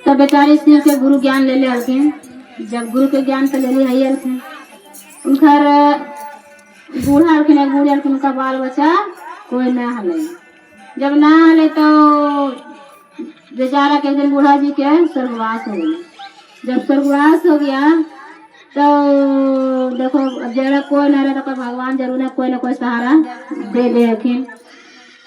तब बेचारी शिव के गुरु ज्ञान ले हल्किन। जब गुरु के ज्ञान तो ले ली हल्किन, उनकर बूढ़ा हल्किन, बूढ़े हल्किन, उनका बाल बच्चा कोई ना हले। जब ना हले तो बेचारा के एक दिन बूढ़ा जी के स्वर्गवास हो गया। जब स्वर्गवास हो गया तो देखो जरा कोई ना रहे तो भगवान जरूर है कोई ना कोई सहारा दे देखिन।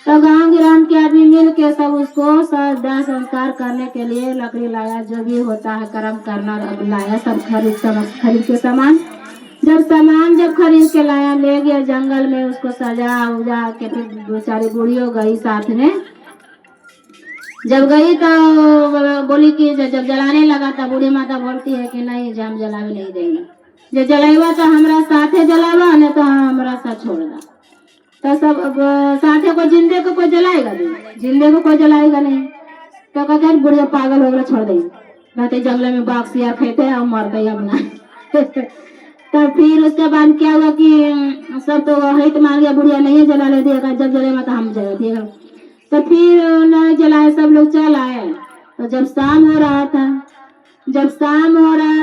तो गांव गिराम के आदमी मिल के सब उसको दाह संस्कार करने के लिए लकड़ी लाया, जो भी होता है कर्म करना लाया, सब खरीद के सामान। जब खरीद के लाया ले गया जंगल में, उसको सजा उजा के फिर बेचारी बूढ़ी हो गई साथ में। जब गई तो बोली कि जब जलाने लगा तो बूढ़ी माता बोलती है कि नहीं हम जलावे नहीं देंगे, जो जलावा तो हमारा साथे जलावा, नहीं तो हमारा साथ छोड़ दा। तो सब साथे को जिंदे को कोई जलाएगा नहीं, जिंदे को कोई जलाएगा नहीं। तो कहते हैं बुढ़िया पागल हो गया छोड़ देंगे, रहते जंगल में बाघ सिया खेते और मरते अपना। तो फिर उसके बाद क्या हुआ कि सब तो हित मान गया, बुढ़िया नहीं जला ले दिएगा, जब जलेगा तो हम जला दिएगा। तो फिर नहीं जलाए, सब लोग चल आए। तो जब शाम हो रहा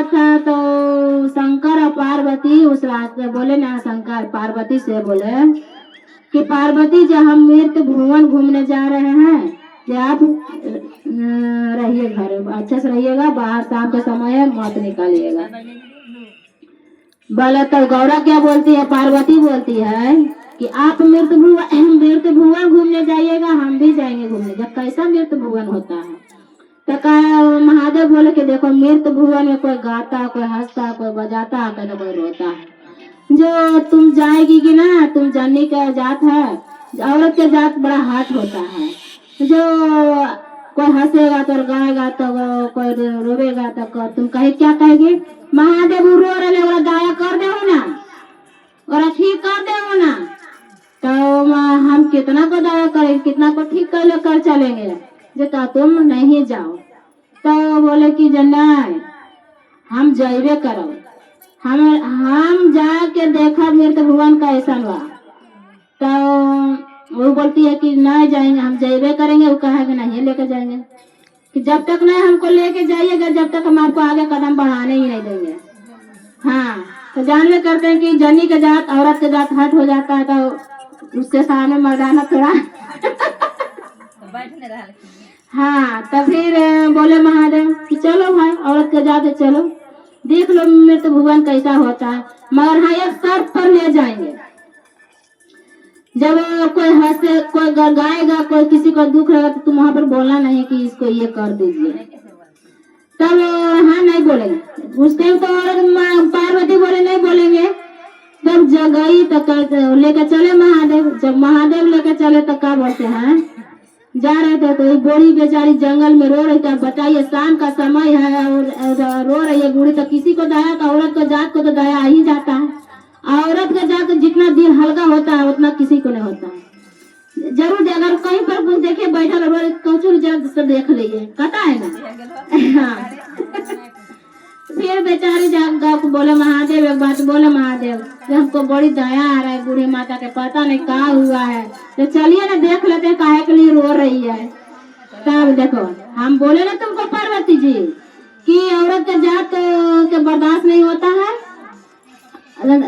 था तो शंकर और पार्वती उस रास्ते बोले ना, शंकर पार्वती से बोले कि पार्वती जब हम मृत भुवन घूमने जा रहे हैं, कि आप रहिए घर अच्छे से रहिएगा, बाहर शाम के समय है मत निकालिएगा। बोले तो गौरा क्या बोलती है, पार्वती बोलती है कि आप मृत भुवन घूमने जाइएगा, हम भी जाएंगे घूमने। जब कैसा मृत भुवन होता है तो महादेव बोले कि देखो मृत भुवन में कोई गाता, कोई हंसता, कोई बजाता, कोई रोता है। जो तुम जाएगी कि ना, तुम जानी का जात है, औरत के जात बड़ा हाथ होता है। जो कोई हंसेगा तो गाएगा, तो कोई रोवेगा तो तुम कहे क्या कहेगी, महादेव रो रहे और दया कर दे ना, और ठीक कर दे ना। तो हम कितना को दया करेंगे, कितना को ठीक कर चलेंगे, जो तुम नहीं जाओ। तो बोले कि जन्नाई हम जाइबे करो, हम जाके देखा मृत भुवन का ऐसा हुआ। तो वो बोलती है कि नहीं जाएंगे, हम जाइबे करेंगे। वो कहेगा नहीं लेके जाएंगे, कि जब तक नहीं हमको लेके जाइएगा जब तक हम आपको आगे कदम बढ़ाने ही नहीं देंगे। हाँ, तो जानवे करते हैं कि जनी के जात औरत के जात हट हो जाता है, तो उसके सामने मर्दाना थोड़ा हाँ। तो फिर बोले महादेव कि चलो भाई औरत के जात चलो देख लो मृत भुवन कैसा होता है, मगर हाँ एक शर्त पर ले जाएंगे, जब कोई हंसे, कोई गाएगा, कोई किसी को दुख रहेगा तो तुम वहां पर बोलना नहीं कि इसको ये कर दीजिए। तब हाँ नहीं बोलेंगे। उस टाइम तो पार्वती बोले नहीं बोलेंगे। तब जगई तो लेकर चले महादेव। जब महादेव लेकर चले तो क्या बोलते हैं, जा रहे थे तो एक बूढ़ी बेचारी जंगल में रो रही थी। बताइए शाम का समय है और रो रही है बूढ़ी, तो किसी को दया, तो औरत को जात को तो दया आ ही जाता है। औरत का जात जितना दिल हल्का होता है उतना किसी को नहीं होता है। जरूर अगर कहीं पर देखे बैठा कौचुर से देख लीजिए, कहता है ना। हाँ। फिर बेचारी जागा को बोले महादेव, एक बात बोले महादेव, हमको बड़ी दया आ रहा है बूढ़ी माता के, पता नहीं क्या हुआ है, तो चलिए ना देख लेते हैं काहे के लिए रो रही है। तब देखो हम बोले ना तुमको पार्वती जी कि औरत के जात के बर्दाश्त नहीं होता है।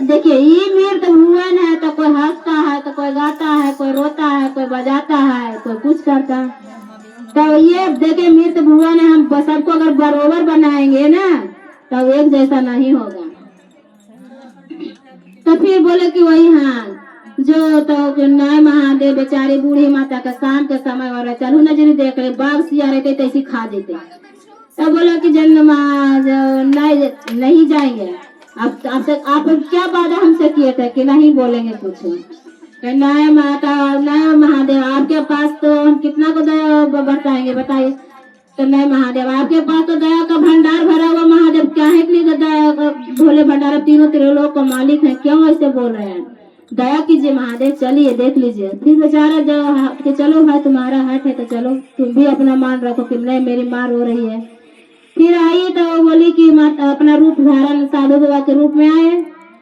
देखिए ये मृत भुवन है, तो कोई हंसता है, तो कोई गाता है, कोई रोता है, कोई बजाता है, कोई कुछ करता है। तो ये देखिए मृत भुवन है, हम सबको अगर बरोबर बनाएंगे ना तो एक जैसा नहीं होगा। तो फिर बोले कि वही हाँ जो तो नए महादेव बेचारी बूढ़ी माता का शाम के समय हो रहा, चलू नजर देख रहे बाघ सिया रहते तो ऐसी खा देते। तो बोला कि जन्म नहीं जाएंगे। आप क्या वादा हमसे किए थे कि नहीं बोलेंगे कुछ। नए माता नए महादेव आपके पास तो हम कितना को दया बताएंगे बताइए। तो नए महादेव आपके पास तो दया का भंडार भरा हुआ, महादेव क्या है कि दया भोले भंडार तीनों त्रिलोक का मालिक है, क्यों ऐसे बोल रहे हैं, दया कीजिए महादेव, चलिए देख लीजिए। फिर बेचारा जो चलो भाई तुम्हारा हट है तो चलो तुम भी अपना मान रखो कि नहीं मेरी माँ रो रही है। फिर आई तो बोली कि अपना रूप धारण साधु बाबा के रूप में आए,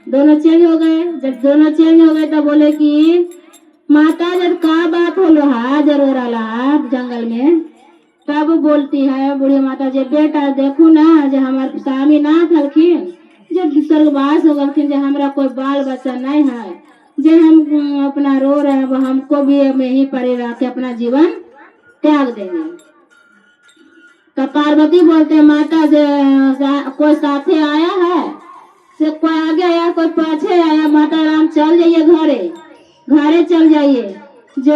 दोनों चेंज हो गए। जब दोनों चेंज हो गए तो बोले कि माता जब का बात हो लो जरूर आला जंगल में, तब बोलती है बूढ़ी माता जे बेटा देखू ना जे हमारे स्वामी नाथ हलखिन जब स्वर्गवास हो गलखिन जे हमरा कोई बाल बच्चा नहीं है जे हम अपना रो रहे हैं वो हमको भी यहीं पड़े रह के अपना जीवन त्याग देंगे। तो पार्वती बोलते हैं माता जे कोई साथे आया है से कोई आगे आया कोई पीछे आया माता राम चल जाइए घरे चल जाइए। जो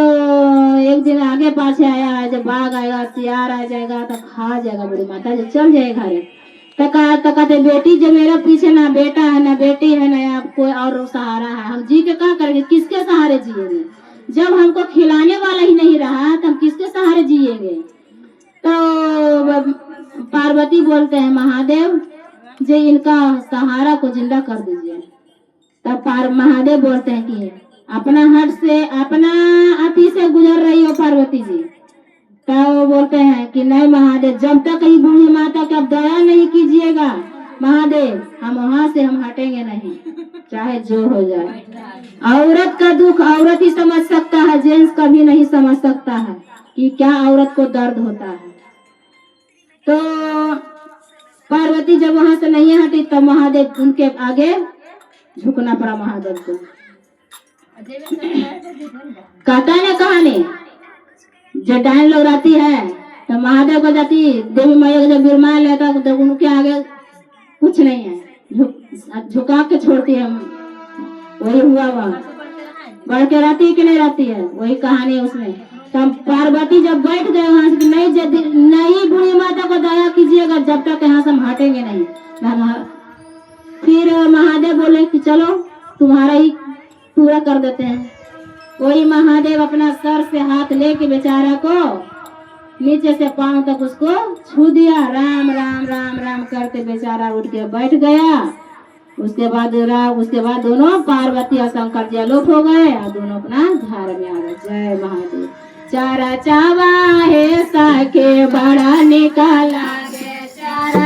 एक दिन आगे पाछे आया है जब बाघ आएगा सियार आ जाएगा तो खा जाएगा बूढ़ी माता जो चल जाए घरे। तो कहते बेटी जो मेरा पीछे ना बेटा है ना बेटी है ना कोई और सहारा है हम जी के क्या करेंगे किसके सहारे जिएंगे जब हमको खिलाने वाला ही नहीं रहा तो हम किसके सहारे जिएंगे। तो पार्वती बोलते हैं महादेव जो इनका सहारा को जिंदा कर दीजिए। तब महादेव बोलते हैं कि अपना हट से अपना अति से गुजर रही हो पार्वती जी। तब वो बोलते हैं कि नहीं महादेव जब तक ही बूढ़ी माता का दया नहीं कीजिएगा महादेव हम वहां से हम हटेंगे नहीं चाहे जो हो जाए। औरत का दुख औरत ही समझ सकता है जेंट्स कभी नहीं समझ सकता है कि क्या औरत को दर्द होता है। तो पार्वती जब वहां से नहीं हटी तब महादेव उनके आगे झुकना पड़ा महादेव को। कहता है ना कहानी जो डायन लोग रहती है तो महादेव को जाती देवी मैया को जब बिरमाया लेता तो उनके आगे कुछ नहीं है झुका के छोड़ती है। वही हुआ वह बढ़ के रहती है कि नहीं रहती है वही कहानी है उसमें। तब पार्वती जब बैठ गए वहां से नहीं बूढ़ी माता को दया कीजिएगा जब तक यहाँ से हम हटेंगे नहीं। फिर महादेव बोले कि चलो तुम्हारा ही पूरा कर देते हैं। वही महादेव अपना सर से हाथ लेके बेचारा को नीचे से पांव तक उसको छू दिया राम राम राम राम करते बेचारा उठ के बैठ गया। उसके बाद दोनों पार्वती और शंकर जी आलोप हो गए और दोनों अपना घर में आ गए। जय महादेव। चारा चावा है साके बड़ा निकाला